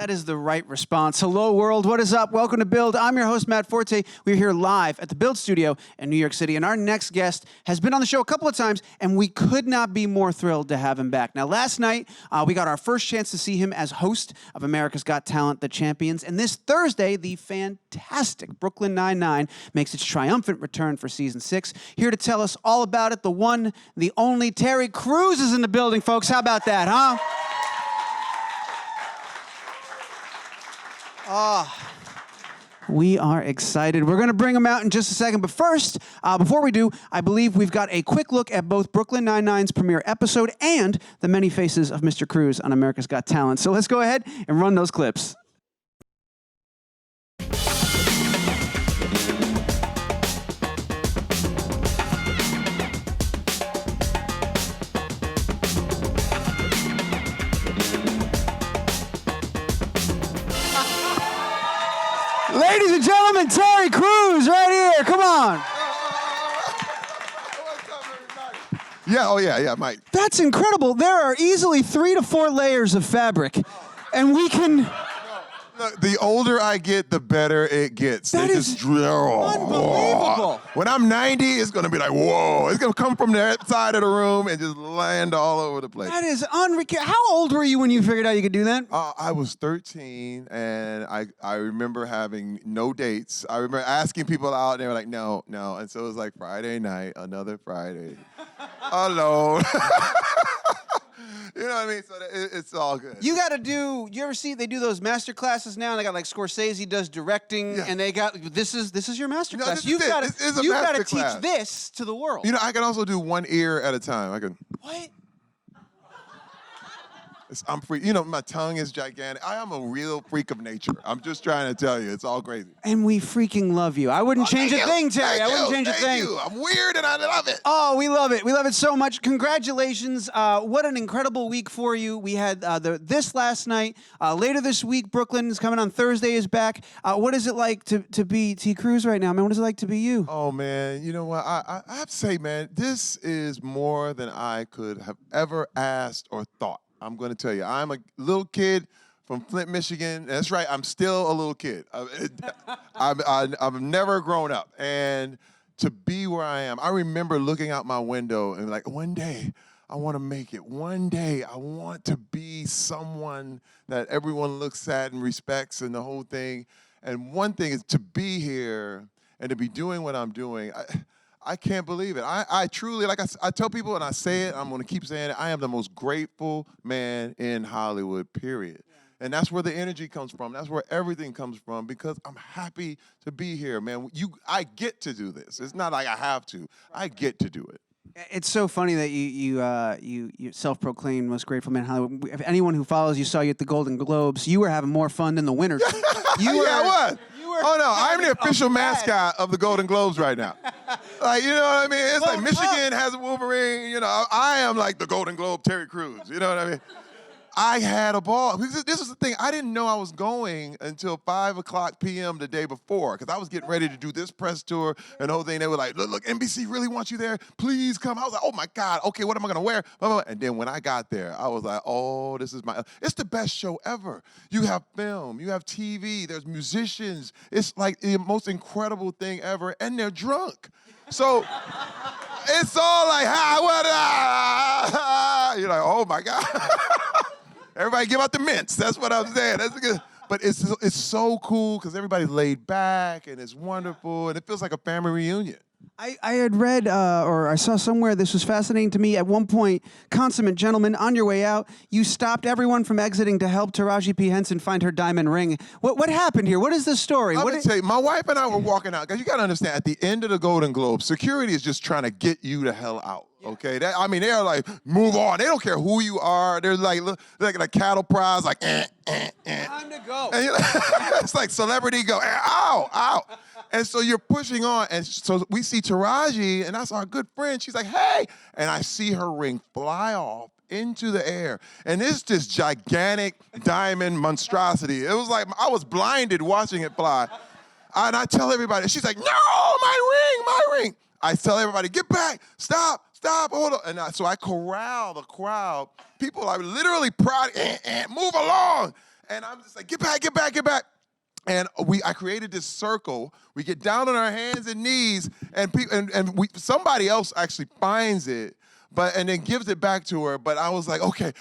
That is the right response. Hello, world. What is up? Welcome to Build. I'm your host, Matt Forte. We're here live at the Build Studio in New York City, and our next guest has been on the show a couple of times, and we could not be more thrilled to have him back. Now, last night, we got our first chance to see him as host of America's Got Talent, The Champions, and this Thursday, the fantastic Brooklyn Nine-Nine makes its triumphant return for Season 6. Here to tell us all about it, the one, the only Terry Crews is in the building, folks. How about that, huh? We are excited. We're going to bring him out in just a second. But first, before we do, I believe we've got a quick look at both Brooklyn Nine-Nine's premiere episode and the many faces of Mr. Crews on America's Got Talent. So let's go ahead and run those clips. Ladies and gentlemen, Terry Crews right here. Come on. What's up, everybody? Yeah, Mike. That's incredible. There are easily 3 to 4 layers of fabric, and we can... Look, the older I get, the better it gets. That is unbelievable. When I'm 90, it's going to be like, whoa. It's going to come from the side of the room and just land all over the place. That is unreal. How old were you when you figured out you could do that? I was 13, and I remember having no dates. I remember asking people out, and they were like, no. And so it was like Friday night, another Friday, alone. You know what I mean? So it's all good. You got to do, you ever see, they do those master classes now, and they got like Scorsese does directing, and they got, this is your master class. You've got to teach this to the world. You know, I can also do one ear at a time. I can. What? I'm free. You know, my tongue is gigantic. I am a real freak of nature. I'm just trying to tell you, it's all crazy. And we freaking love you. I wouldn't change a thing, Terry. I wouldn't change a thing. I'm weird and I love it. Oh, we love it. We love it so much. Congratulations. What an incredible week for you. We had this last night. Later this week, Brooklyn is coming on Thursday, is back. What is it like to be T. Crews right now, man? What is it like to be you? Oh, man. You know what? I have to say, man, this is more than I could have ever asked or thought. I'm going to tell you, I'm a little kid from Flint, Michigan. That's right, I'm still a little kid. I've never grown up. And to be where I am, I remember looking out my window and like, one day, I want to make it. One day, I want to be someone that everyone looks at and respects and the whole thing. And one thing is to be here and to be doing what I'm doing. I can't believe it. I truly, like I tell people and I say it, I'm going to keep saying it, I am the most grateful man in Hollywood, period. Yeah. And that's where the energy comes from. That's where everything comes from because I'm happy to be here, man. I get to do this. It's not like I have to. I get to do it. It's so funny that you self-proclaimed most grateful man in Hollywood. If anyone who follows you saw you at the Golden Globes, you were having more fun than the winners. Yeah, I was. Oh, no, I'm the official mascot of the Golden Globes right now. Like, you know what I mean? It's like Michigan has a Wolverine. You know, I am like the Golden Globe Terry Crews. You know what I mean? I had a ball. This is the thing. I didn't know I was going until 5 o'clock p.m. the day before because I was getting ready to do this press tour and the whole thing. They were like, look, NBC really wants you there. Please come. I was like, oh, my God. Okay, what am I going to wear? And then when I got there, I was like, oh, this is it's the best show ever. You have film. You have TV. There's musicians. It's like the most incredible thing ever. And they're drunk. So it's all like, you're like, oh, my God. Everybody give out the mints. That's what I'm saying. That's good. But it's so cool because everybody's laid back and it's wonderful and it feels like a family reunion. I had read, or I saw somewhere, this was fascinating to me. At one point, consummate gentleman, on your way out, you stopped everyone from exiting to help Taraji P. Henson find her diamond ring. What happened here? What is the story? I'm going to tell you, my wife and I were walking out. Because you got to understand, at the end of the Golden Globe, security is just trying to get you the hell out. Okay, they are like, move on. They don't care who you are. They're like a cattle prize, like, Time to go. And it's like celebrity go, ow, ow. And so you're pushing on, and so we see Taraji, and that's our good friend. She's like, hey, and I see her ring fly off into the air, and it's this gigantic diamond monstrosity. It was like I was blinded watching it fly. And I tell everybody, she's like, no, my ring. I tell everybody, get back, stop, hold on. And so I corral the crowd. People are literally proud, move along. And I'm just like, get back, get back, get back. And I created this circle. We get down on our hands and knees, and somebody else actually finds it, and then gives it back to her. But I was like, okay,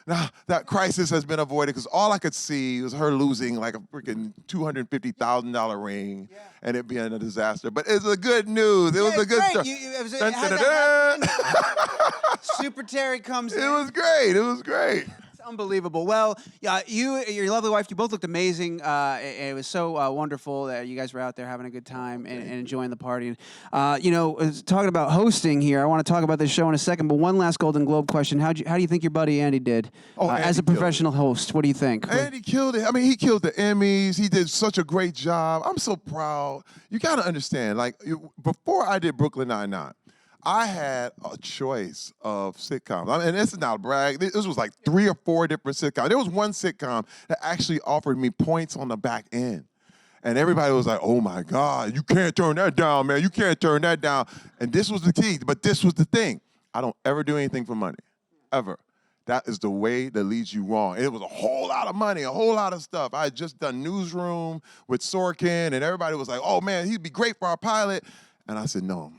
now that crisis has been avoided, because all I could see was her losing like a freaking $250,000 ring, and it being a disaster. But it's a good news. It was a good story. Super Terry comes in. It was great. It was great. Unbelievable. Well, your lovely wife, you both looked amazing. It was so wonderful that you guys were out there having a good time and enjoying the party. Talking about hosting here, I want to talk about this show in a second, but one last Golden Globe question. How do you think your buddy Andy did as a professional host? What do you think? Andy killed it. I mean, he killed the Emmys. He did such a great job. I'm so proud. You got to understand, before I did Brooklyn Nine-Nine, I had a choice of sitcoms. And this is not a brag. This was like 3 or 4 different sitcoms. There was one sitcom that actually offered me points on the back end. And everybody was like, oh my God, you can't turn that down, man. You can't turn that down. And this was the key, but this was the thing. I don't ever do anything for money, ever. That is the way that leads you wrong. It was a whole lot of money, a whole lot of stuff. I had just done Newsroom with Sorkin, and everybody was like, oh man, he'd be great for our pilot. And I said, no,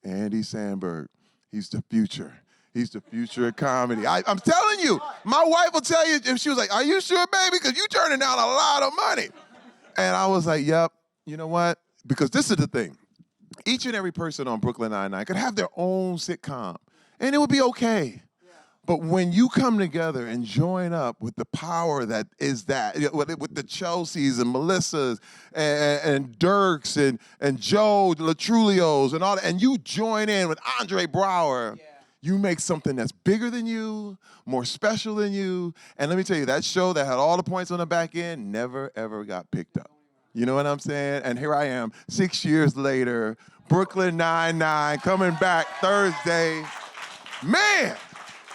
Andy Samberg, he's the future. He's the future of comedy. I'm telling you, my wife will tell you, if she was like, are you sure, baby? Because you turning down a lot of money. And I was like, yep, you know what? Because this is the thing. Each and every person on Brooklyn Nine-Nine could have their own sitcom, and it would be okay. But when you come together and join up with the power that is that, with the Chelseas and Melissas and Dirks and Joe Latrulios and all that, and you join in with Andre Braugher, you make something that's bigger than you, more special than you. And let me tell you, that show that had all the points on the back end never, ever got picked up. You know what I'm saying? And here I am, 6 years later, Brooklyn Nine-Nine, coming back Thursday. Man!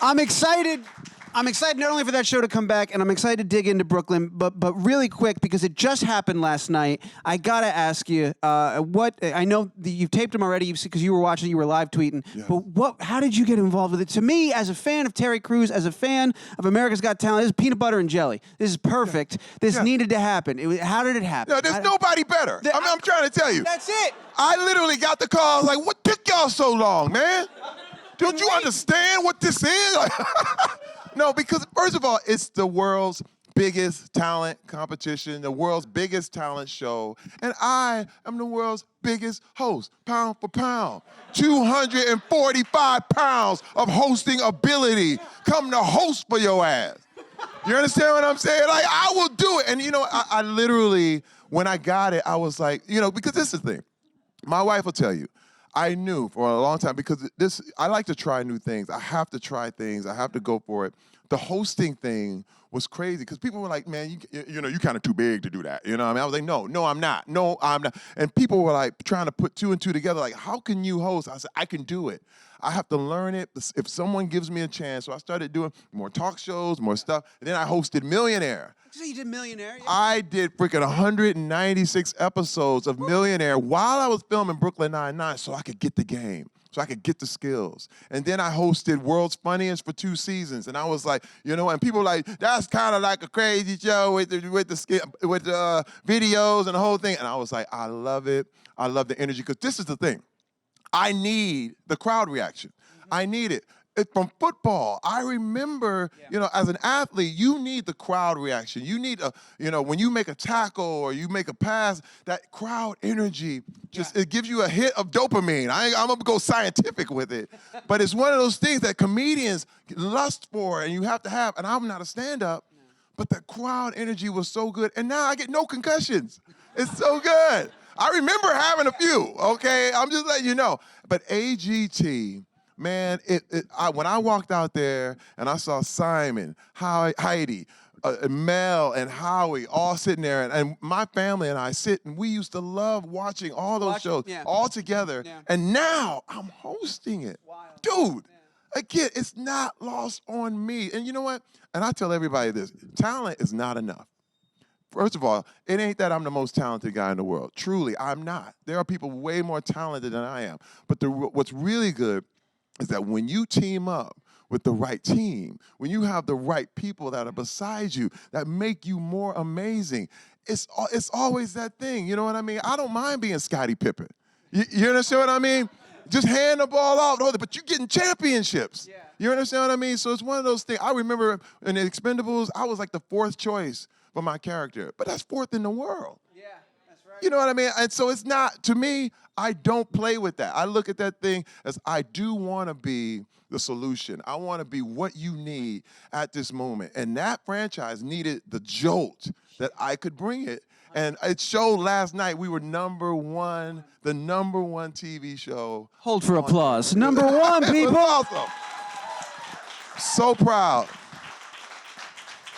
I'm excited. I'm excited not only for that show to come back, and I'm excited to dig into Brooklyn, but really quick, because it just happened last night, I got to ask you, I know that you've taped them already, because you were watching, you were live tweeting, but how did you get involved with it? To me, as a fan of Terry Crews, as a fan of America's Got Talent, this is peanut butter and jelly. This is perfect. This needed to happen. How did it happen? No, there's nobody better. I'm trying to tell you. That's it. I literally got the call, like, what took y'all so long, man? Don't you understand what this is? No, because first of all, it's the world's biggest talent competition, the world's biggest talent show, and I am the world's biggest host, pound for pound. 245 pounds of hosting ability. Come to host for your ass. You understand what I'm saying? Like, I will do it. And I literally, when I got it, I was like, because this is the thing. My wife will tell you, I knew for a long time, because I like to try new things. I have to try things. I have to go for it. The hosting thing was crazy, because people were like, man, you kind of too big to do that. You know what I mean? I was like, no, I'm not. No, I'm not. And people were like trying to put 2 and 2 together, like, how can you host? I said, I can do it. I have to learn it if someone gives me a chance. So I started doing more talk shows, more stuff. And then I hosted Millionaire. So you did Millionaire? Yeah. I did freaking 196 episodes of Millionaire while I was filming Brooklyn Nine-Nine, so I could get the game, so I could get the skills. And then I hosted World's Funniest for 2 seasons, and I was like, and people were like, that's kind of like a crazy show with the videos and the whole thing. And I was like, I love it. I love the energy, because this is the thing. I need the crowd reaction. I need it. From football, I remember, as an athlete, you need the crowd reaction. You need when you make a tackle or you make a pass, that crowd energy it gives you a hit of dopamine. I'm gonna go scientific with it, but it's one of those things that comedians lust for, and you have to have. And I'm not a stand-up, but the crowd energy was so good, and now I get no concussions. It's so good. I remember having a few. Okay, I'm just letting you know. But AGT. Man, when I walked out there and I saw Simon, Heidi, Mel, and Howie all sitting there, and my family and I sit, and we used to love watching all those shows all together. Yeah. And now I'm hosting it. Wild. Dude, again, it's not lost on me. And you know what? And I tell everybody this, talent is not enough. First of all, it ain't that I'm the most talented guy in the world. Truly, I'm not. There are people way more talented than I am. But what's really good is that when you team up with the right team, when you have the right people that are beside you that make you more amazing, it's always that thing. You know what I mean? I don't mind being Scottie Pippen. You understand what I mean? Just hand the ball off, but you're getting championships. Yeah. You understand what I mean? So it's one of those things. I remember in the Expendables, I was like the 4th choice for my character, but that's 4th in the world. Yeah, that's right. You know what I mean? And so it's not, to me, I don't play with that. I look at that thing as I do want to be the solution. I want to be what you need at this moment. And that franchise needed the jolt that I could bring it. And it showed last night we were the number one TV show. Hold for applause. Number 1, people. It was awesome. So proud.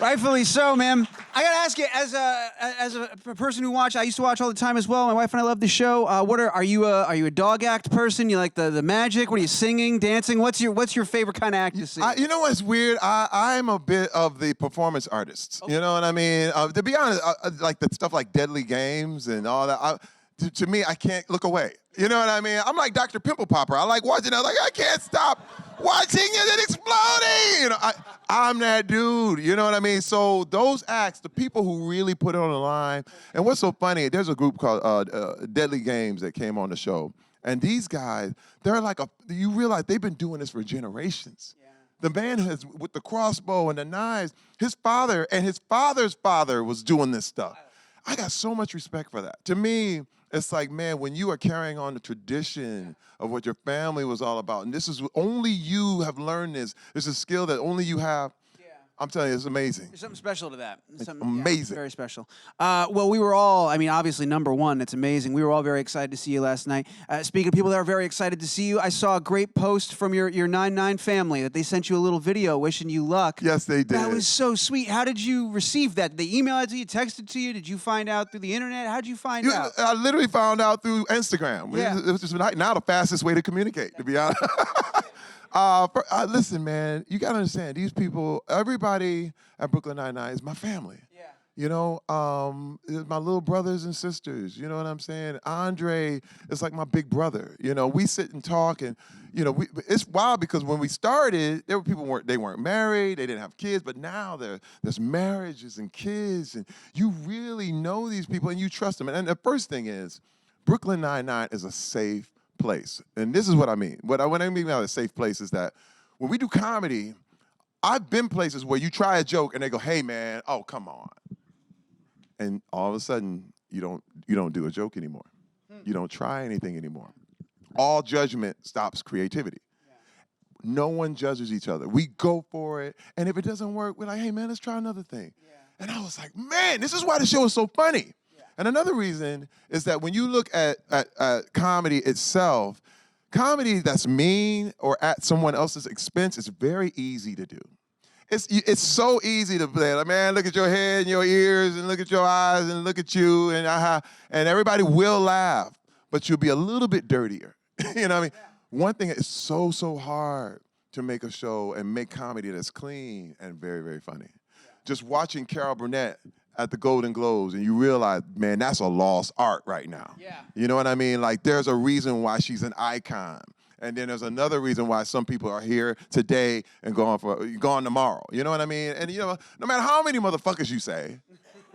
Rightfully so, man. I gotta ask you, as a person who I used to watch all the time as well. My wife and I love the show. Are you a dog act person? You like the magic? What are you singing, dancing? What's your favorite kind of act to see? You know what's weird? I'm a bit of the performance artist. Okay. You know what I mean? To be honest, like the stuff like Deadly Games and all that. To me, I can't look away. You know what I mean? I'm like Dr. Pimple Popper. I like watching it. I can't stop watching it exploding. You know, I'm that dude. You know what I mean? So those acts, the people who really put it on the line, and what's so funny, there's a group called Deadly Games that came on the show. And these guys, they're like you realize they've been doing this for generations. Yeah. The man with the crossbow and the knives, his father and his father's father was doing this stuff. I got so much respect for that. To me, it's like, man, when you are carrying on the tradition of what your family was all about, and this is only you have learned this. It's a skill that only you have. I'm telling you, it's amazing. There's something special to that. It's amazing. Very special. Well, we were all, obviously, number 1, it's amazing. We were all very excited to see you last night. Speaking of people that are very excited to see you, I saw a great post from your 9-9 family that they sent you a little video wishing you luck. Yes, they did. That was so sweet. How did you receive that? Did they email it to you, text it to you? Did you find out through the internet? How did you find out? I literally found out through Instagram. Yeah. It was just now the fastest way to communicate, to be honest. Listen, man, you got to understand, these people, everybody at Brooklyn Nine-Nine is my family. Yeah. You know, my little brothers and sisters, you know what I'm saying? Andre is like my big brother. You know, we sit and talk, and, you know, it's wild because when we started, there were people they weren't married, they didn't have kids, but now there's marriages and kids, and you really know these people and you trust them. And the first thing is, Brooklyn Nine-Nine is a safe place. And this is what I mean. What I mean by a safe place is that when we do comedy, I've been places where you try a joke and they go, "Hey man, oh come on." And all of a sudden you don't do a joke anymore. You don't try anything anymore. All judgment stops creativity. Yeah. No one judges each other. We go for it. And if it doesn't work, we're like, "Hey man, let's try another thing." Yeah. And I was like, man, this is why the show is so funny. And another reason is that when you look at comedy itself, comedy that's mean or at someone else's expense is very easy to do. It's so easy to play. Like, man, look at your head and your ears and look at your eyes and look at you and everybody will laugh, but you'll be a little bit dirtier. You know what I mean? Yeah. One thing is so hard to make a show and make comedy that's clean and very, very funny. Yeah. Just watching Carol Burnett at the Golden Globes, and you realize, man, that's a lost art right now. Yeah. You know what I mean? Like, there's a reason why she's an icon. And then there's another reason why some people are here today and gone tomorrow. You know what I mean? And, you know, no matter how many motherfuckers you say,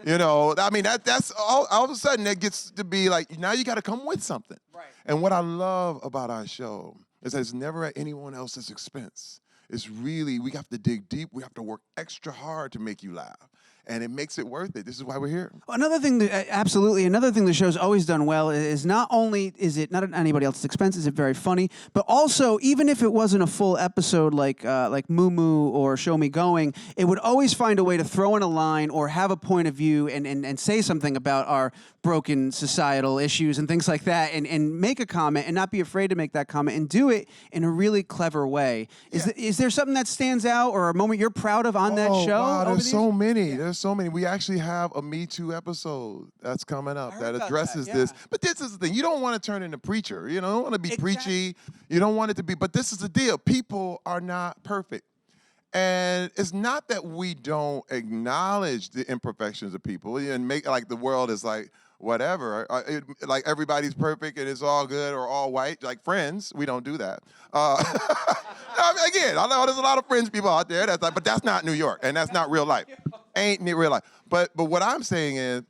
you know, I mean, that's all of a sudden that gets to be like, now you got to come with something. Right. And what I love about our show is that it's never at anyone else's expense. It's really, we have to dig deep. We have to work extra hard to make you laugh. And it makes it worth it. This is why we're here. Another thing the show's always done well is not only is it not at anybody else's expense, is it very funny, but also even if it wasn't a full episode like Moo Moo or Show Me Going, it would always find a way to throw in a line or have a point of view and say something about our broken societal issues and things like that, and make a comment and not be afraid to make that comment and do it in a really clever way. Is there something that stands out or a moment you're proud of on that show? Wow, there's so many. Yeah. There's so many. We actually have a Me Too episode that's coming up that addresses this. But this is the thing. You don't want to turn into preacher. You don't want to be preachy. You don't want it to be. But this is the deal. People are not perfect. And it's not that we don't acknowledge the imperfections of people and make like the world is like, whatever. Like everybody's perfect and it's all good or all white. Like Friends, we don't do that. Again, I know there's a lot of Friends people out there, but that's not New York, and that's not real life. Ain't real life. But what I'm saying is,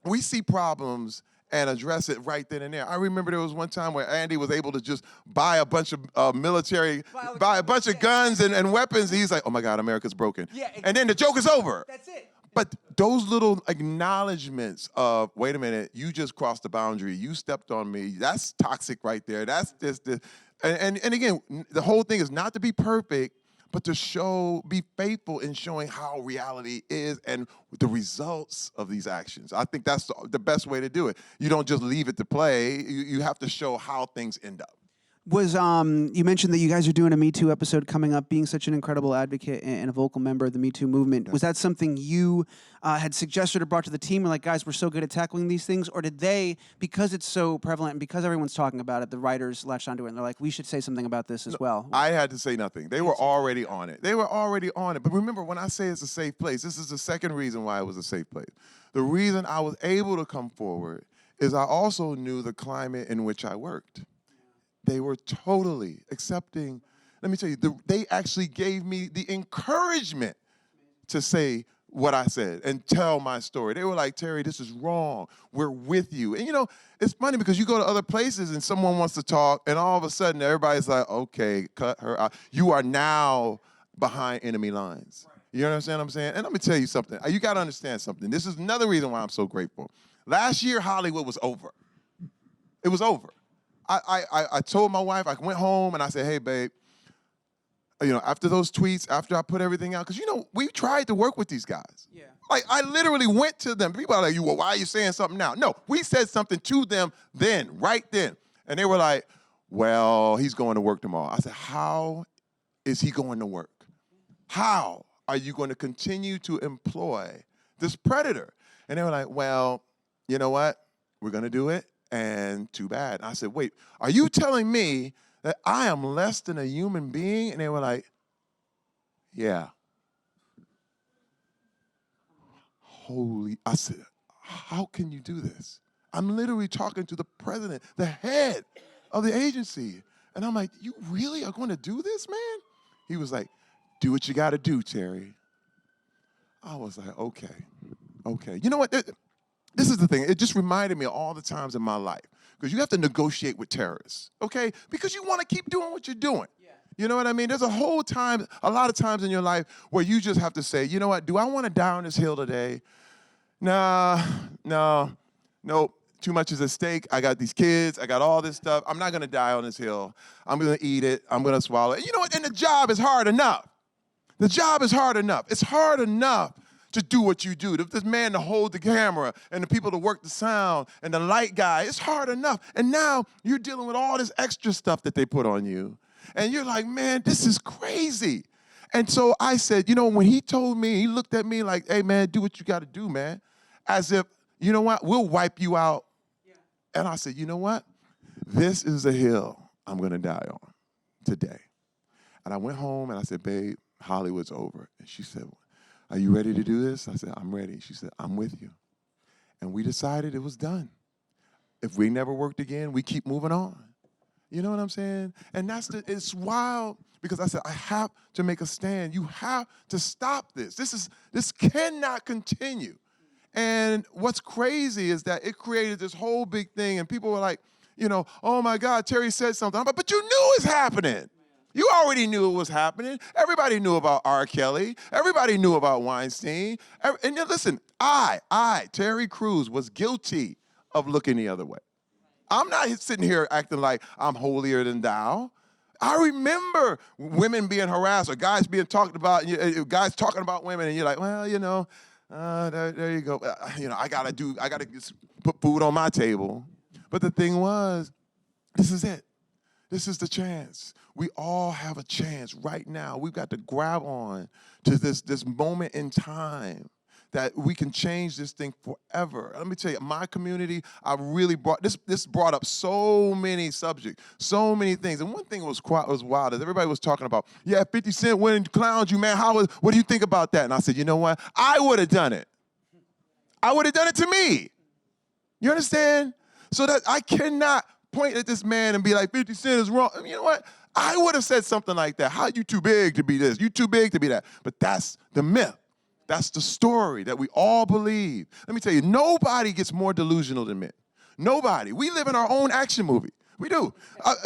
we see problems and address it right then and there. I remember there was one time where Andy was able to just buy a bunch of buy a bunch of guns and weapons. And he's like, oh my God, America's broken. Yeah, exactly. And then the joke is over. That's it. But those little acknowledgments of, wait a minute, you just crossed the boundary. You stepped on me. That's toxic right there. That's just and again, the whole thing is not to be perfect, but to be faithful in showing how reality is and the results of these actions. I think that's the best way to do it. You don't just leave it to play. You have to show how things end up. Was you mentioned that you guys are doing a Me Too episode coming up, being such an incredible advocate and a vocal member of the Me Too movement. Was that something you had suggested or brought to the team? Or like, guys, we're so good at tackling these things? Or did they, because it's so prevalent and because everyone's talking about it, the writers latched onto it and they're like, we should say something about this as well? I had to say nothing. They were already on it. They were already on it. But remember, when I say it's a safe place, this is the second reason why it was a safe place. The reason I was able to come forward is I also knew the climate in which I worked. They were totally accepting. Let me tell you, they actually gave me the encouragement to say what I said and tell my story. They were like, Terry, this is wrong. We're with you. And you know, it's funny because you go to other places and someone wants to talk and all of a sudden everybody's like, okay, cut her out. You are now behind enemy lines. You understand what I'm saying? And let me tell you something. You got to understand something. This is another reason why I'm so grateful. Last year, Hollywood was over. It was over. I told my wife, I went home and I said, hey, babe, you know, after those tweets, after I put everything out, because, you know, we tried to work with these guys. Yeah. Like, I literally went to them. People are like, well, why are you saying something now? No, we said something to them then, right then. And they were like, well, he's going to work tomorrow. I said, how is he going to work? How are you going to continue to employ this predator? And they were like, well, you know what? We're going to do it. And too bad. And I said, wait, are you telling me that I am less than a human being? And they were like, yeah. I said, how can you do this? I'm literally talking to the president, the head of the agency. And I'm like, you really are going to do this, man? He was like, do what you got to do, Terry. I was like, okay. You know what? This is the thing. It just reminded me of all the times in my life. Because you have to negotiate with terrorists, okay? Because you want to keep doing what you're doing. Yeah. You know what I mean? There's a lot of times in your life where you just have to say, you know what? Do I want to die on this hill today? No. Too much is at stake. I got these kids. I got all this stuff. I'm not going to die on this hill. I'm going to eat it. I'm going to swallow it. You know what? And the job is hard enough. It's hard enough to do what you do. This man to hold the camera and the people to work the sound and the light guy, it's hard enough. And now you're dealing with all this extra stuff that they put on you. And you're like, man, this is crazy. And so I said, you know, when he told me, he looked at me like, hey, man, do what you got to do, man. As if, you know what, we'll wipe you out. Yeah. And I said, you know what? This is a hill I'm going to die on today. And I went home and I said, babe, Hollywood's over. And she said, are you ready to do this? I said, I'm ready. She said, I'm with you. And we decided it was done. If we never worked again, we keep moving on. You know what I'm saying? And it's wild because I said, I have to make a stand. You have to stop this. This cannot continue. And what's crazy is that it created this whole big thing and people were like, you know, oh my God, Terry said something. I'm like, but you knew it's happening. You already knew it was happening. Everybody knew about R. Kelly. Everybody knew about Weinstein. And listen, Terry Crews, was guilty of looking the other way. I'm not sitting here acting like I'm holier than thou. I remember women being harassed or guys being talked about, guys talking about women, and you're like, well, you know, there you go. You know, I gotta put food on my table. But the thing was, this is it. This is the chance. We all have a chance right now. We've got to grab on to this moment in time that we can change this thing forever. Let me tell you, my community, I really this brought up so many subjects, so many things. And one thing was wild is everybody was talking about, yeah, 50 Cent went and clowned you, man. What do you think about that? And I said, you know what? I would have done it. I would have done it to me. You understand? So that I cannot point at this man and be like, 50 Cent is wrong. You know what? I would have said something like that. How you too big to be this? You too big to be that. But that's the myth. That's the story that we all believe. Let me tell you, nobody gets more delusional than men. Nobody. We live in our own action movie. We do.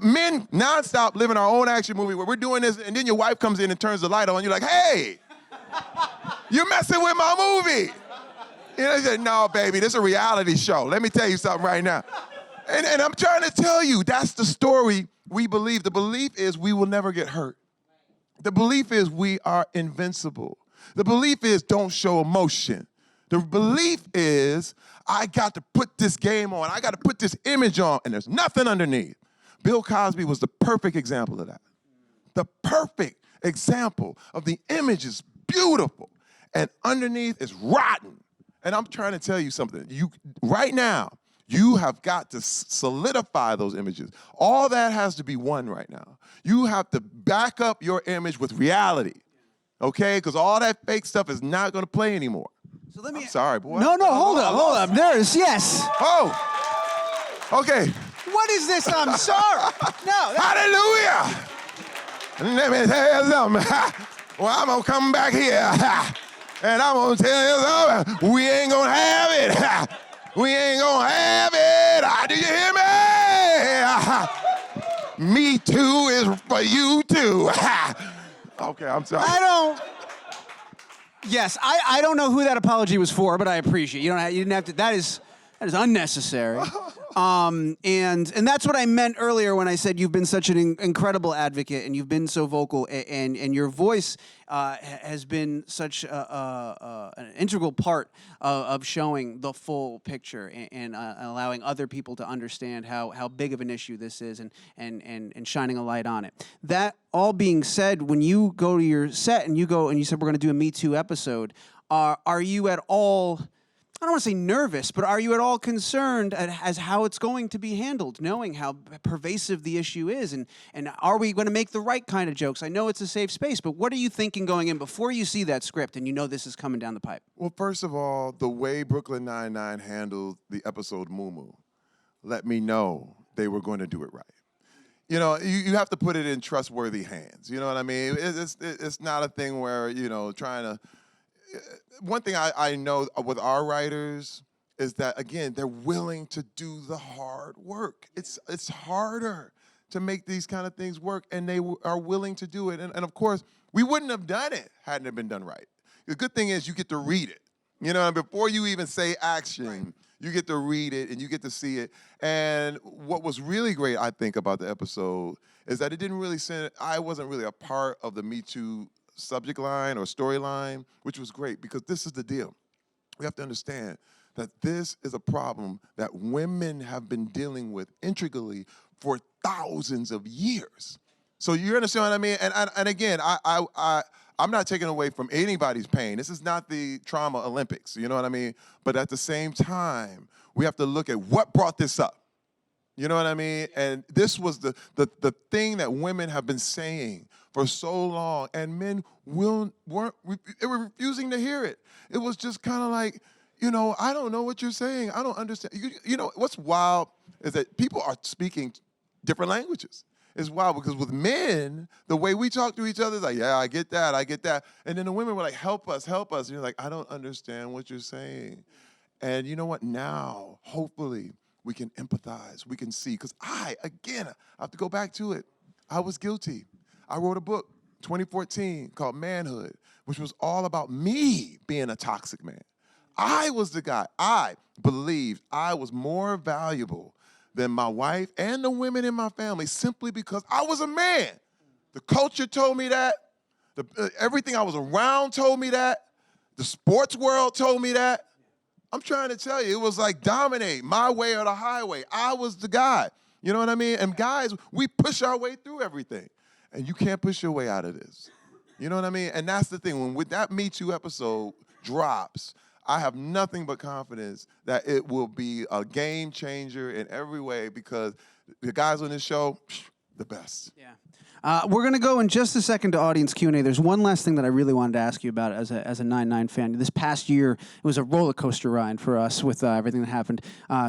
Men nonstop live in our own action movie where we're doing this, and then your wife comes in and turns the light on, and you're like, hey, you're messing with my movie. You know, you say, no, baby, this is a reality show. Let me tell you something right now. And I'm trying to tell you, that's the story we believe. The belief is we will never get hurt. The belief is we are invincible. The belief is don't show emotion. The belief is I got to put this game on. I got to put this image on, and there's nothing underneath. Bill Cosby was the perfect example of that. The perfect example of the image is beautiful, and underneath is rotten. And I'm trying to tell you something. Right now, you have got to solidify those images. All that has to be one right now. You have to back up your image with reality, okay? Because all that fake stuff is not going to play anymore. So let me. I'm sorry, boy. No, hold up. There's, yes. Oh, okay. What is this? I'm sorry. No. Hallelujah. Let me tell you something. Well, I'm going to come back here, and I'm going to tell you something. We ain't going to have it. We ain't gonna have it. Do you hear me? Me too is for you too. Okay, I'm sorry. Yes, I don't know who that apology was for, but I appreciate it. You didn't have to. That is unnecessary. And that's what I meant earlier when I said you've been such an incredible advocate and you've been so vocal, and your voice has been such an integral part of showing the full picture and allowing other people to understand how big of an issue this is and shining a light on it. That all being said, when you go to your set and you said we're going to do a Me Too episode, are you at all, I don't want to say nervous, but are you at all concerned as how it's going to be handled, knowing how pervasive the issue is? And are we going to make the right kind of jokes? I know it's a safe space, but what are you thinking going in before you see that script and you know this is coming down the pipe? Well, first of all, the way Brooklyn Nine-Nine handled the episode Moo Moo let me know they were going to do it right. You know, you have to put it in trustworthy hands. You know what I mean? It's not a thing where, trying to... One thing I know with our writers is that, again, they're willing to do the hard work. It's harder to make these kind of things work, and they are willing to do it. And of course, we wouldn't have done it hadn't it been done right. The good thing is you get to read it. And before you even say action, you get to read it and you get to see it. And what was really great, I think, about the episode is that it didn't really I wasn't really a part of the Me Too subject line or storyline, which was great because this is the deal. We have to understand that this is a problem that women have been dealing with intricately for thousands of years. So you understand what I mean? And again, I'm not taking away from anybody's pain. This is not the trauma Olympics, you know what I mean? But at the same time, we have to look at what brought this up. You know what I mean? And this was the thing that women have been saying for so long, and men were refusing to hear it. It was just kind of like, I don't know what you're saying. I don't understand. What's wild is that people are speaking different languages. It's wild because with men, the way we talk to each other is like, yeah, I get that. And then the women were like, help us. And you're like, I don't understand what you're saying. And you know what? Now, hopefully, we can empathize. We can see. Because I have to go back to it. I was guilty. I wrote a book, 2014, called Manhood, which was all about me being a toxic man. I was the guy. I believed I was more valuable than my wife and the women in my family simply because I was a man. The culture told me that. Everything I was around told me that. The sports world told me that. I'm trying to tell you, it was like dominate, my way or the highway. I was the guy. You know what I mean? And guys, we push our way through everything. And you can't push your way out of this. You know what I mean? And that's the thing. When that Me Too episode drops, I have nothing but confidence that it will be a game changer in every way because the guys on this show, the best. Yeah. We're going to go in just a second to audience Q&A. There's one last thing that I really wanted to ask you about as a 9/9 fan. This past year, it was a roller coaster ride for us with everything that happened,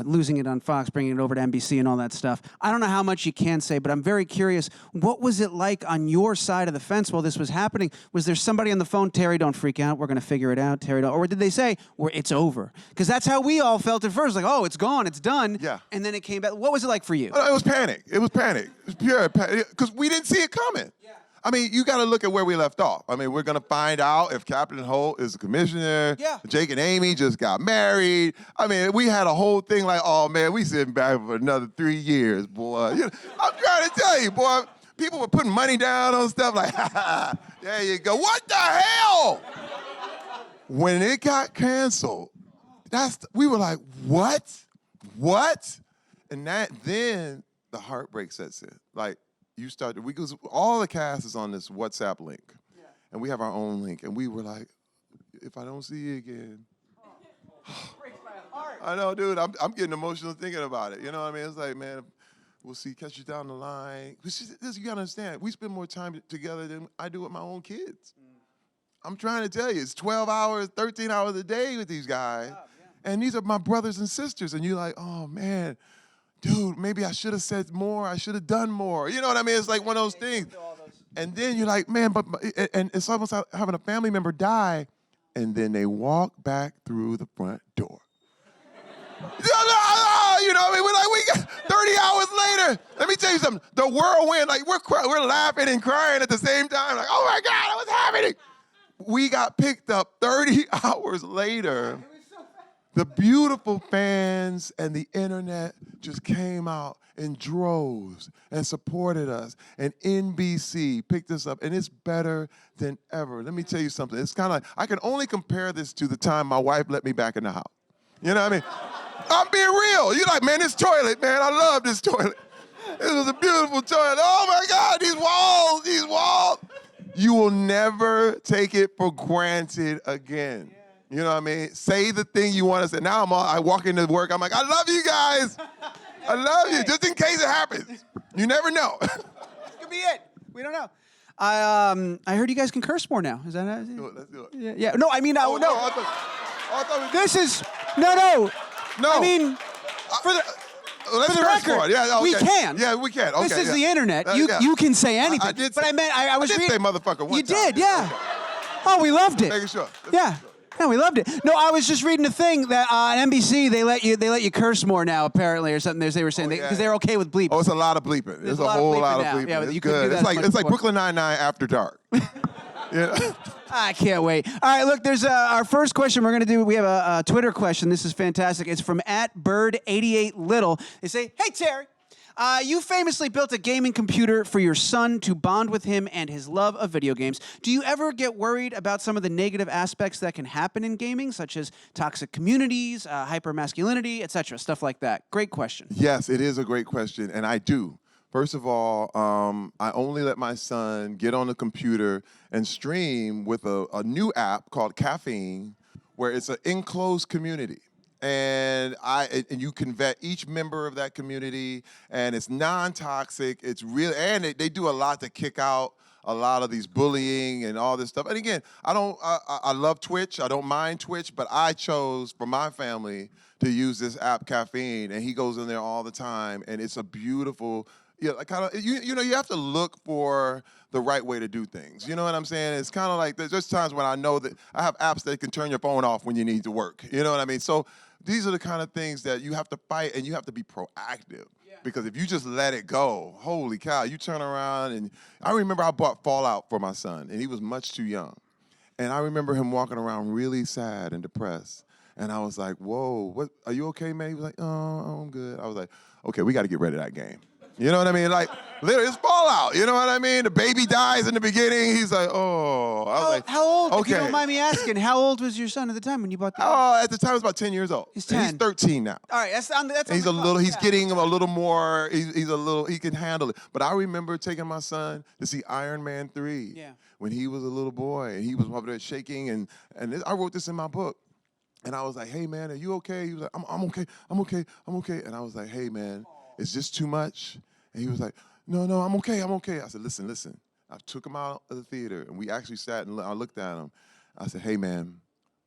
losing it on Fox, bringing it over to NBC and all that stuff. I don't know how much you can say, but I'm very curious. What was it like on your side of the fence while this was happening? Was there somebody on the phone, Terry, don't freak out, we're going to figure it out, Terry, don't, or did they say, it's over? Because that's how we all felt at first, like, oh, it's gone, it's done. Yeah. And then it came back. What was it like for you? It was panic. It was pure panic, because we didn't see it coming. Yeah. I mean, you got to look at where we left off. I mean, we're going to find out if Captain Holt is the commissioner. Yeah. Jake and Amy just got married. I mean, we had a whole thing like, oh, man, we sitting back for another 3 years, boy. You know, I'm trying to tell you, boy, people were putting money down on stuff like, there you go. What the hell? When it got canceled, we were like, what? What? And then the heartbreak sets in. Like, you start to, because all the cast is on this WhatsApp link. Yeah. And we have our own link. And we were like, if I don't see you again. Breaks my heart. I know, dude. I'm getting emotional thinking about it. You know what I mean? It's like, man, we'll catch you down the line. You gotta understand, we spend more time together than I do with my own kids. I'm trying to tell you, it's 12 hours, 13 hours a day with these guys. Yeah. And these are my brothers and sisters. And you're like, oh, man. Dude, maybe I should have said more. I should have done more. You know what I mean? It's like one of those things. And then you're like, man, and it's almost like having a family member die, and then they walk back through the front door. You know what I mean? We got 30 hours later. Let me tell you something. The whirlwind, like we're laughing and crying at the same time. Like, oh my God, what's happening? We got picked up 30 hours later. The beautiful fans and the internet just came out in droves and supported us. And NBC picked us up, and it's better than ever. Let me tell you something. It's kind of like, I can only compare this to the time my wife let me back in the house. You know what I mean? I'm being real. You're like, man, this toilet, man, I love this toilet. This was a beautiful toilet. Oh my God, these walls. You will never take it for granted again. You know what I mean? Say the thing you want to say. Now I walk into work, I'm like, I love you guys. I love you, just in case it happens. You never know. This could be it. We don't know. I heard you guys can curse more now. Is that it? Let's do it. Yeah. No, I mean, no. I thought This is, no. No. I mean, for the... Let's for the curse record, for it. Yeah, okay, we can. Yeah, we can. Okay, this is yeah. the internet. You can say anything. I did but say, I meant I was did reading. say motherfucker one You time. did, yeah. Okay. Oh, we loved it. Making sure. Yeah. Yeah, we loved it. No, I was just reading a thing that on NBC they let you curse more now apparently or something. They were saying because they're okay with bleep. Oh, it's a lot of bleeping. There's a whole lot of bleeping. Yeah, it's you couldn't good. do that It's like before. Brooklyn Nine-Nine after dark. Yeah. I can't wait. All right, look, there's our first question we're going to do. We have a Twitter question. This is fantastic. It's from @bird88little. They say, hey, Terry, you famously built a gaming computer for your son to bond with him and his love of video games. Do you ever get worried about some of the negative aspects that can happen in gaming, such as toxic communities, hypermasculinity, etc., stuff like that? Great question. Yes, it is a great question, and I do. First of all, I only let my son get on the computer and stream with a new app called Caffeine, where it's an enclosed community. And you can vet each member of that community, and it's non-toxic. It's real, and they do a lot to kick out a lot of these bullying and all this stuff. And again, I love Twitch. I don't mind Twitch, but I chose for my family to use this app Caffeine, and he goes in there all the time, and it's a beautiful. Yeah, kind of. You know, you have to look for the right way to do things. You know what I'm saying? It's kind of like there's just times when I know that I have apps that can turn your phone off when you need to work. You know what I mean? So these are the kind of things that you have to fight, and you have to be proactive. Yeah. Because if you just let it go, holy cow, you turn around. And I remember I bought Fallout for my son, and he was much too young. And I remember him walking around really sad and depressed. And I was like, whoa, what? Are you okay, man? He was like, oh, I'm good. I was like, okay, we got to get rid of that game. You know what I mean? Like, literally, it's Fallout. You know what I mean? The baby dies in the beginning. He's like, oh. I was like, how old? Okay. If you don't mind me asking, how old was your son at the time when you bought the? Oh, at the time, he was about 10 years old. He's 10. And he's 13 now. All right, that's He's a little. He's getting a little more. He's a little. He can handle it. But I remember taking my son to see Iron Man 3. Yeah. When he was a little boy, and he was over there shaking, and I wrote this in my book. And I was like, hey man, are you okay? He was like, I'm okay. And I was like, hey man, is this too much? And he was like, no, I'm okay. I said, listen. I took him out of the theater, and we actually sat and I looked at him. I said, hey, man,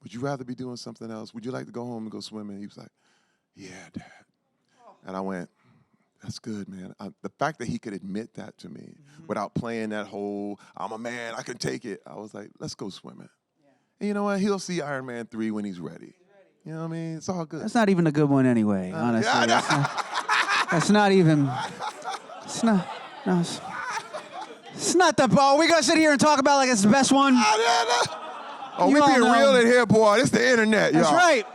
would you rather be doing something else? Would you like to go home and go swimming? He was like, yeah, Dad. And I went, that's good, man. The fact that he could admit that to me without playing that whole, I'm a man, I can take it. I was like, let's go swimming. Yeah. And you know what? He'll see Iron Man 3 when he's ready. You know what I mean? It's all good. That's not even a good one anyway, honestly. Yeah, that's not even, it's not, no, it's not the, oh, we gotta sit here and talk about like it's the best one. Oh, we being real in here, boy. It's the internet, y'all. That's right.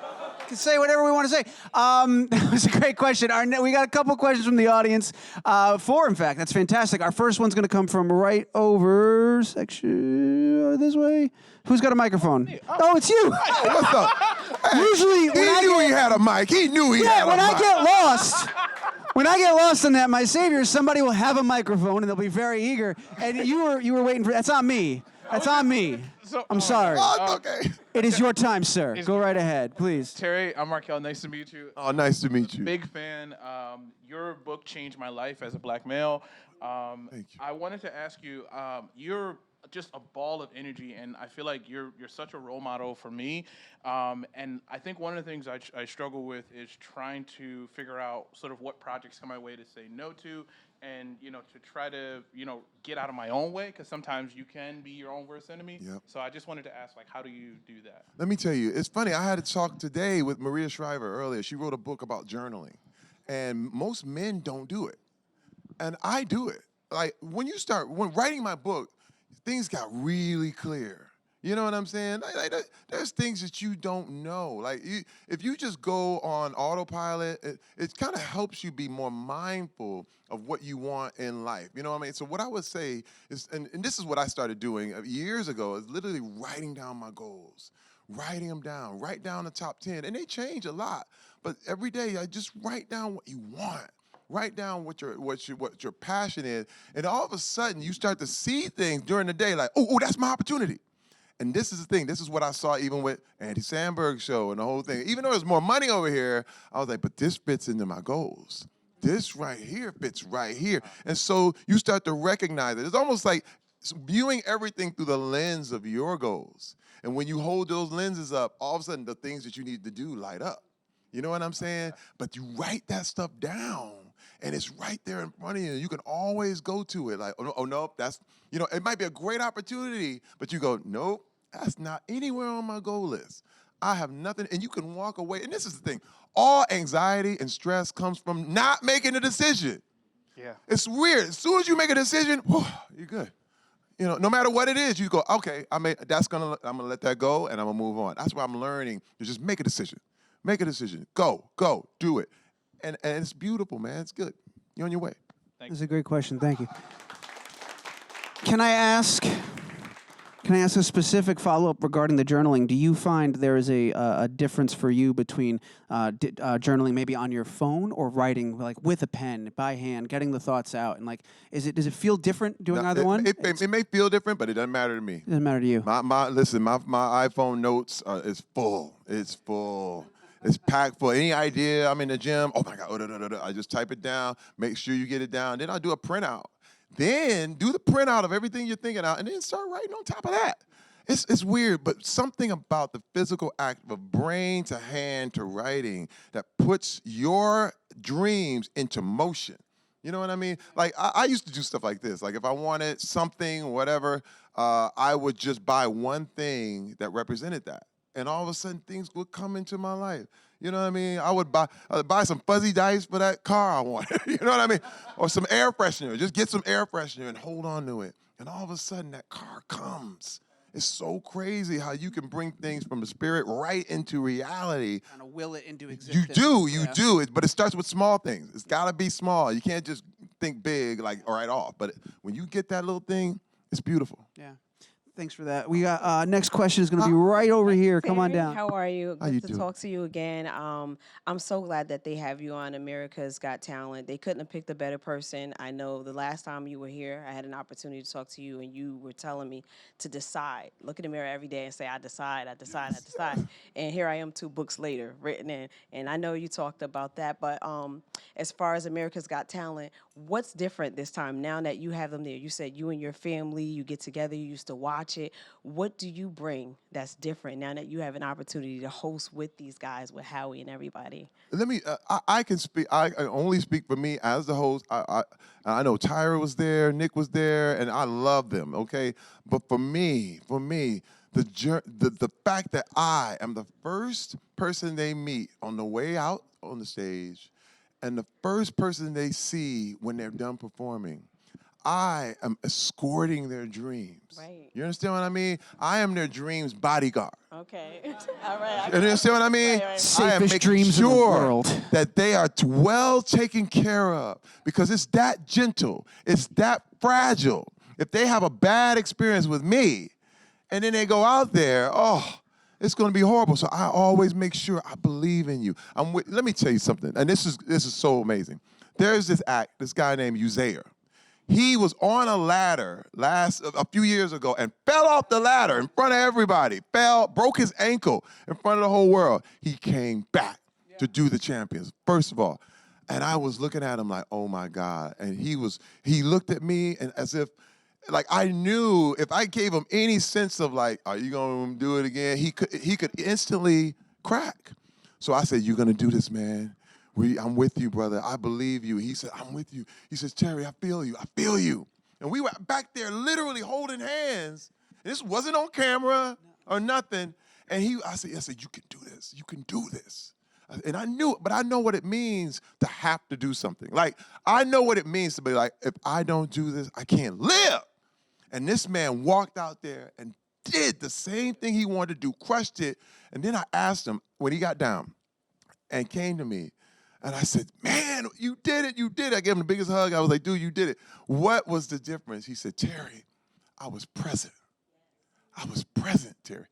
We can say whatever we want to say. That was a great question. We got a couple questions from the audience. 4, in fact. That's fantastic. Our first one's going to come from right over section this way. Who's got a microphone? Oh, it's you. Hey, what's up? Hey, Usually, he had a mic. He knew he had a mic. When I get lost in that, my savior, somebody will have a microphone and they'll be very eager. And you were waiting for. That's on me. That's on me. I'm sorry. Oh, okay. It is your time, sir. Go right ahead, please. Terry, I'm Markel. Nice to meet you. Oh, nice to meet you. Big fan. Your book changed my life as a black male. Thank you. I wanted to ask you, you're just a ball of energy, and I feel like you're such a role model for me. And I think one of the things I struggle with is trying to figure out sort of what projects come my way to say no to, and to try to get out of my own way, because sometimes you can be your own worst enemy. Yep. So I just wanted to ask, like, how do you do that? Let me tell you, it's funny. I had a talk today with Maria Shriver earlier. She wrote a book about journaling, and most men don't do it, and I do it. Like when writing my book, things got really clear. You know what I'm saying? There's things that you don't know. Like if you just go on autopilot, it kind of helps you be more mindful of what you want in life. You know what I mean? So what I would say is, and this is what I started doing years ago, is literally writing down my goals, writing them down, write down the top 10. And they change a lot. But every day I just write down what you want. Write down what your passion is. And all of a sudden you start to see things during the day like, oh, that's my opportunity. And this is the thing. This is what I saw even with Andy Samberg's show and the whole thing. Even though there's more money over here, I was like, but this fits into my goals. This right here fits right here. And so you start to recognize it. It's almost like viewing everything through the lens of your goals. And when you hold those lenses up, all of a sudden the things that you need to do light up. You know what I'm saying? But you write that stuff down, and it's right there in front of you. You can always go to it like, oh no, that's, it might be a great opportunity, but you go, nope, that's not anywhere on my goal list. I have nothing, and you can walk away. And this is the thing. All anxiety and stress comes from not making a decision. Yeah. It's weird. As soon as you make a decision, you're good. No matter what it is, you go, okay, I'm gonna let that go, and I'm gonna move on. That's why I'm learning to just make a decision. Make a decision. Go, do it. And it's beautiful, man. It's good. You're on your way. This is a great question. Thank you. Can I ask a specific follow-up regarding the journaling? Do you find there is a difference for you between journaling maybe on your phone or writing like with a pen, by hand, getting the thoughts out? And like, does it feel different doing either one? It may feel different, but it doesn't matter to me. It doesn't matter to you. My iPhone notes is full. It's full. It's packed full. Any idea? I'm in the gym. Oh my God. I just type it down. Make sure you get it down. Then I'll do a printout. Then do the printout of everything you're thinking out, and then start writing on top of that. It's weird, but something about the physical act of brain to hand to writing that puts your dreams into motion. You know what I mean? Like, I used to do stuff like this. Like, if I wanted something, whatever, I would just buy one thing that represented that. And all of a sudden, things would come into my life. You know what I mean? I would buy some fuzzy dice for that car I wanted. You know what I mean? Or some air freshener. Just get some air freshener and hold on to it. And all of a sudden, that car comes. It's so crazy how you can bring things from the spirit right into reality. Kind of will it into existence. You do. But it starts with small things. It's got to be small. You can't just think big, like right off. But when you get that little thing, it's beautiful. Yeah. Thanks for that. We got next question is going to be right over here. Come on Terry, down. how are you? How Good you to doing? talk to you again. I'm so glad that they have you on America's Got Talent. They couldn't have picked a better person. I know the last time you were here, I had an opportunity to talk to you, and you were telling me to decide. Look in the mirror every day and say, I decide, I decide, I decide. And here I am 2 books later, written in. And I know you talked about that, but as far as America's Got Talent, what's different this time now that you have them there? You said you and your family, you get together, you used to watch it. What do you bring that's different now that you have an opportunity to host with these guys, with Howie and everybody? Let me. I can speak. I only speak for me as the host. I know Tyra was there, Nick was there, and I love them. Okay, but for me, the fact that I am the first person they meet on the way out on the stage, and the first person they see when they're done performing. I am escorting their dreams. Right. You understand what I mean? I am their dreams bodyguard. Okay. All right. You understand what I mean? Right. I am Safest making dreams in the sure world. that they are well taken care of because it's that gentle, it's that fragile. If they have a bad experience with me and then they go out there, it's going to be horrible. So I always make sure I believe in you. Let me tell you something, and this is so amazing. There's this guy named Uzair. He was on a ladder a few years ago and fell off the ladder in front of everybody. Broke his ankle in front of the whole world. He came back to do the champions, first of all. And I was looking at him like, oh my God. And he looked at me and as if, like I knew if I gave him any sense of like, are you gonna do it again? He could instantly crack. So I said, you're gonna do this, man. I'm with you, brother. I believe you. He said, I'm with you. He says, Terry, I feel you. I feel you. And we were back there literally holding hands. And this wasn't on camera or nothing. And I said, you can do this. You can do this. And I knew it, but I know what it means to have to do something. Like, I know what it means to be like, if I don't do this, I can't live. And this man walked out there and did the same thing he wanted to do, crushed it. And then I asked him when he got down and came to me. And I said, man, you did it, you did it. I gave him the biggest hug. I was like, dude, you did it. What was the difference? He said, Terry, I was present. I was present, Terry.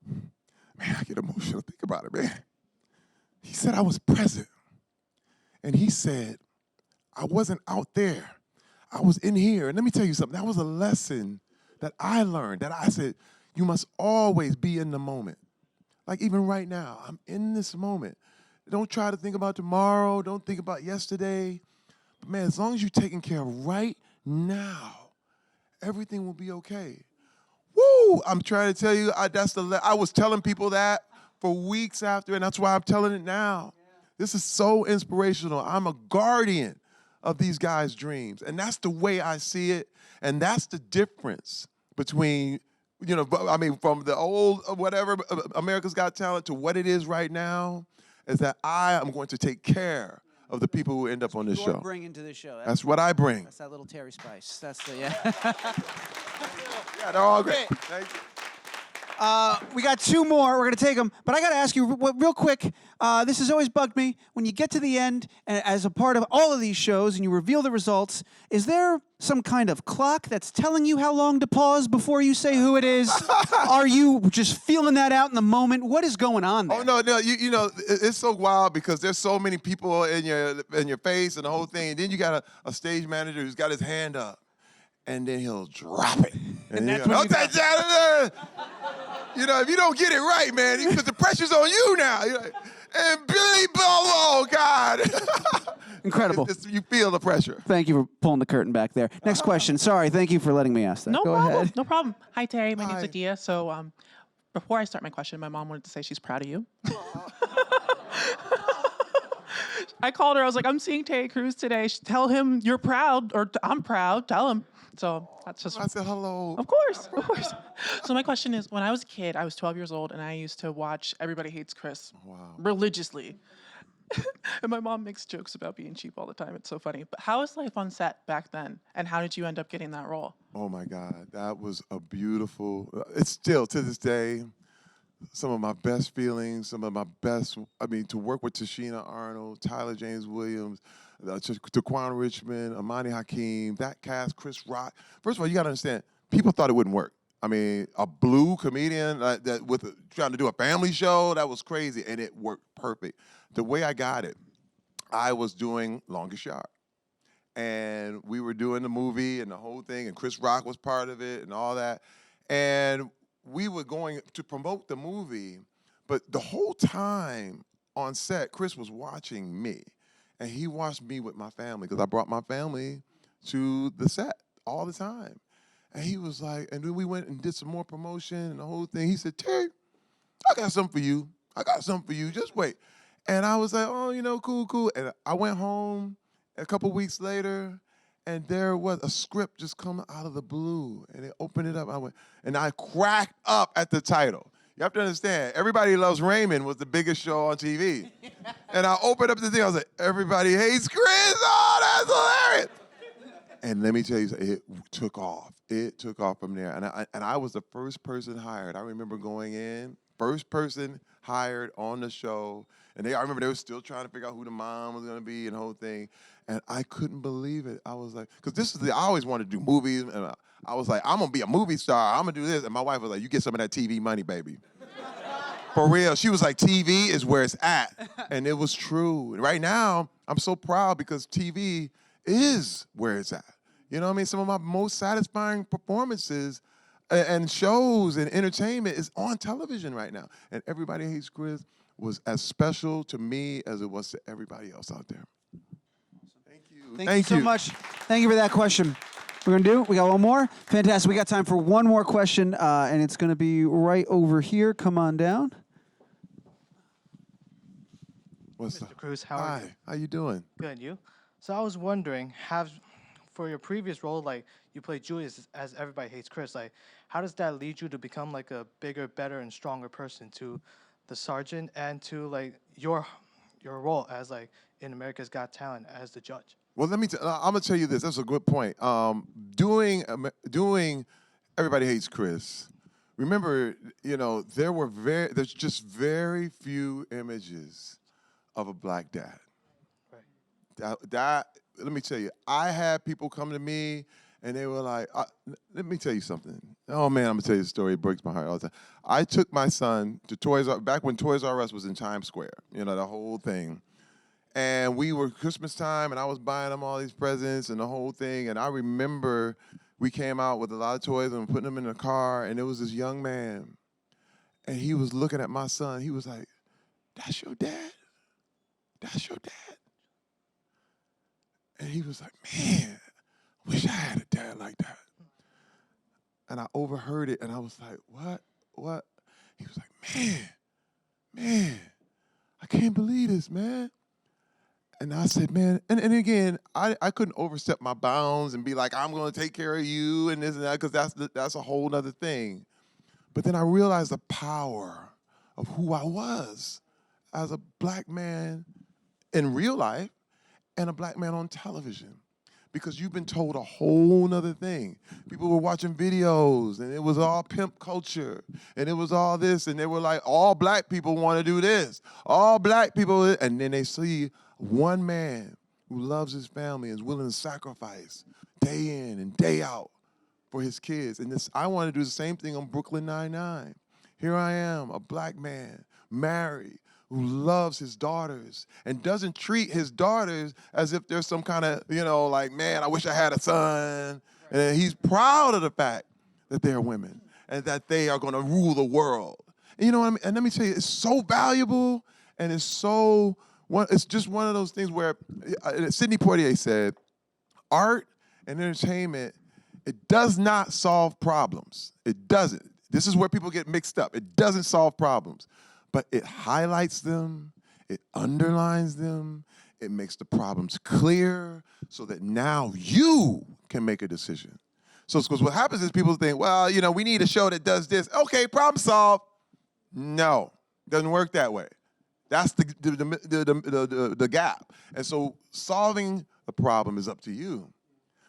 Man, I get emotional. Think about it, man. He said, I was present. And he said, I wasn't out there. I was in here. And let me tell you something. That was a lesson that I learned, that I said, you must always be in the moment. Like even right now, I'm in this moment. Don't try to think about tomorrow. Don't think about yesterday. But man, as long as you're taking care of right now, everything will be okay. Woo! I'm trying to tell you, I was telling people that for weeks after, and that's why I'm telling it now. This is so inspirational. I'm a guardian of these guys' dreams, and that's the way I see it, and that's the difference between, from the old whatever, America's Got Talent to what it is right now. Is that I am going to take care of the people who end up on this You're show. bringing to this show. That's what I bring. That's that little Terry Spice. That's the, yeah. Yeah, they're all great. Thank you. We got 2 more. We're going to take them. But I got to ask you real quick. This has always bugged me. When you get to the end, and as a part of all of these shows, and you reveal the results, is there some kind of clock that's telling you how long to pause before you say who it is? Are you just feeling that out in the moment? What is going on there? Oh no, it's so wild because there's so many people in your face and the whole thing. And then you got a stage manager who's got his hand up, and then he'll drop it. And that's he'll when go, you if you don't get it right, man, because the pressure's on you now. You're like, and Billy oh God. Incredible. You feel the pressure. Thank you for pulling the curtain back there. Next question. Sorry, thank you for letting me ask that. No Go problem. ahead. No problem. Hi, Terry. My Hi. name's Adia. So before I start my question, my mom wanted to say she's proud of you. I called her. I was like, I'm seeing Terry Crews today. Tell him you're proud, or I'm proud. Tell him. So that's just. I said hello. Of course, of course. So my question is, when I was a kid, I was 12 years old, and I used to watch Everybody Hates Chris religiously. And my mom makes jokes about being cheap all the time. It's so funny. But how was life on set back then? And how did you end up getting that role? Oh my God, that was a beautiful, it's still to this day, some of my best feelings, some of my best, to work with Tashina Arnold, Tyler James Williams, Taquan Richmond, Amani Hakeem, that cast, Chris Rock. First of all, you gotta understand, people thought it wouldn't work. I mean, a blue comedian that trying to do a family show, that was crazy, and it worked perfect. The way I got it, I was doing Longest Yard, and we were doing the movie and the whole thing, and Chris Rock was part of it and all that, and we were going to promote the movie, but the whole time on set, Chris was watching me, and he watched me with my family because I brought my family to the set all the time. And he was like, and then we went and did some more promotion and the whole thing. He said, Terry, I got something for you. I got something for you. Just wait. And I was like, oh, cool. And I went home a couple weeks later, and there was a script just coming out of the blue. And they opened it up. I cracked up at the title. You have to understand, Everybody Loves Raymond was the biggest show on TV. And I opened up the thing. I was like, Everybody Hates Chris. Oh, that's hilarious. And let me tell you, it took off. It took off from there. And I was the first person hired. I remember going in, first person hired on the show. And I remember they were still trying to figure out who the mom was going to be and the whole thing. And I couldn't believe it. I was like, because I always wanted to do movies. And I was like, I'm going to be a movie star. I'm going to do this. And my wife was like, you get some of that TV money, baby. For real. She was like, TV is where it's at. And it was true. Right now, I'm so proud because TV is where it's at. You know what I mean? Some of my most satisfying performances and shows and entertainment is on television right now. And Everybody Hates Chris was as special to me as it was to everybody else out there. Thank you. Thank you so much. Thank you for that question. We got one more. Fantastic. We got time for one more question, and it's going to be right over here. Come on down. What's Mr. Cruz, how are you? Hi. How you doing? Good, you? So I was wondering, for your previous role, like you played Julius as Everybody Hates Chris, like how does that lead you to become like a bigger, better, and stronger person to the sergeant and to like your role as like in America's Got Talent as the judge? Well, I'm gonna tell you this. That's a good point. Doing Everybody Hates Chris. Remember, there's just very few images of a black dad. Right. That let me tell you, I had people come to me and they were like, let me tell you something. Oh man, I'm gonna tell you the story. It breaks my heart all the time. I took my son to Toys R Us, back when Toys R Us was in Times Square, the whole thing. And we were Christmas time and I was buying them all these presents and the whole thing. And I remember we came out with a lot of toys and putting them in the car, and there was this young man and he was looking at my son. He was like, that's your dad? That's your dad? And he was like, man, I wish I had a dad like that. And I overheard it, and I was like, what? He was like, man, I can't believe this, man. And I said, man, and again, I couldn't overstep my bounds and be like, I'm going to take care of you and this and that, because that's a whole other thing. But then I realized the power of who I was as a black man in real life and a black man on television, because you've been told a whole nother thing. People were watching videos and it was all pimp culture and it was all this, and they were like, all black people want to do this. All black people, and then they see one man who loves his family and is willing to sacrifice day in and day out for his kids. And I want to do the same thing on Brooklyn Nine-Nine. Here I am, a black man, married, who loves his daughters and doesn't treat his daughters as if they're some kind of, like, man, I wish I had a son. Right. And he's proud of the fact that they're women and that they are going to rule the world. And you know what I mean? And let me tell you, it's so valuable, and it's just one of those things where Sidney Poitier said, art and entertainment, it does not solve problems. It doesn't. This is where people get mixed up. It doesn't solve problems. But it highlights them, it underlines them, it makes the problems clear so that now you can make a decision. So, because what happens is people think, well, we need a show that does this. Okay, problem solved. No, doesn't work that way. That's the gap. And so solving the problem is up to you.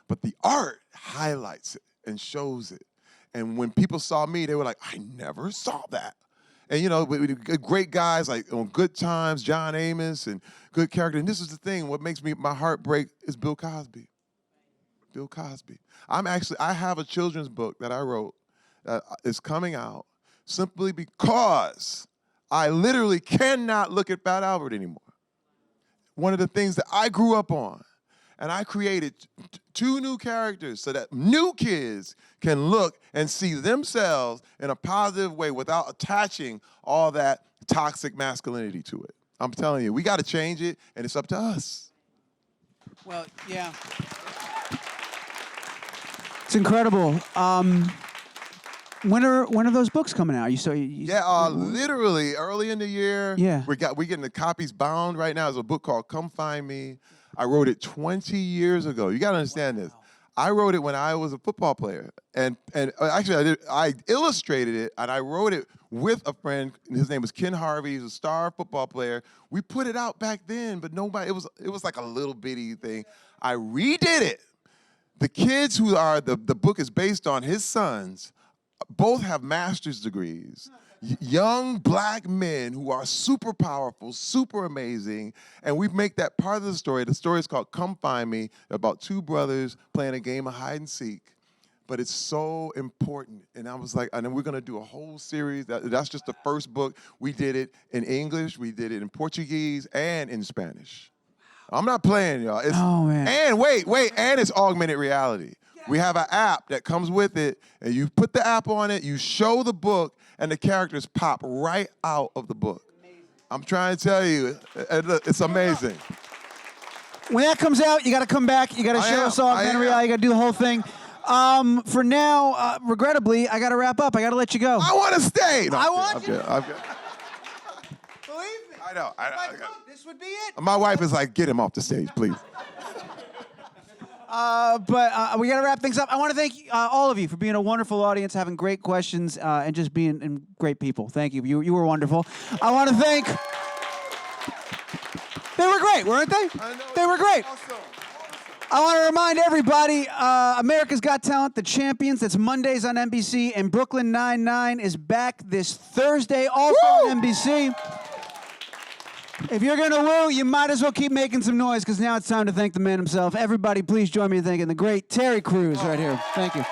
But the art highlights it and shows it. And when people saw me, they were like, I never saw that. And, with great guys like on Good Times, John Amos, and good character. And this is the thing, what makes my heart break is Bill Cosby. Bill Cosby. I have a children's book that I wrote that is coming out simply because I literally cannot look at Fat Albert anymore. One of the things that I grew up on. And I created 2 new characters so that new kids can look and see themselves in a positive way without attaching all that toxic masculinity to it. I'm telling you, we got to change it, and it's up to us. Well, yeah. It's incredible. When are those books coming out? Literally early in the year. Yeah. We're getting the copies bound right now. There's a book called Come Find Me. I wrote it 20 years ago. You got to understand this. I wrote it when I was a football player, and actually I illustrated it, and I wrote it with a friend. His name was Ken Harvey. He's a star football player. We put it out back then, but nobody. It was like a little bitty thing. I redid it. The kids who are the book is based on, his sons, both have master's degrees. Young black men who are super powerful, super amazing, and we make that part of the story. The story is called Come Find Me, about 2 brothers playing a game of hide and seek. But it's so important. And I was like, and then we're gonna do a whole series. That's just the first book. We did it in English, we did it in Portuguese, and in Spanish. I'm not playing, y'all. Oh, man. And wait, and it's augmented reality. We have an app that comes with it, and you put the app on it, you show the book, and the characters pop right out of the book. Amazing. I'm trying to tell you, it's amazing. When that comes out, you got to come back. You got to show us augmented reality. You got to do the whole thing. For now, regrettably, I got to wrap up. I got to let you go. I want to stay. No, I want you. I'm good. Believe me. I know. This would be it. My wife is like, get him off the stage, please. But we got to wrap things up. I want to thank all of you for being a wonderful audience, having great questions, and just being great people. Thank you. You were wonderful. I want to thank... They were great, weren't they? I know. They were great. Awesome. I want to remind everybody, America's Got Talent, The Champions, that's Mondays on NBC, and Brooklyn Nine-Nine is back this Thursday, also on NBC. If you're going to woo, you might as well keep making some noise, because now it's time to thank the man himself. Everybody, please join me in thanking the great Terry Crews right here. Thank you.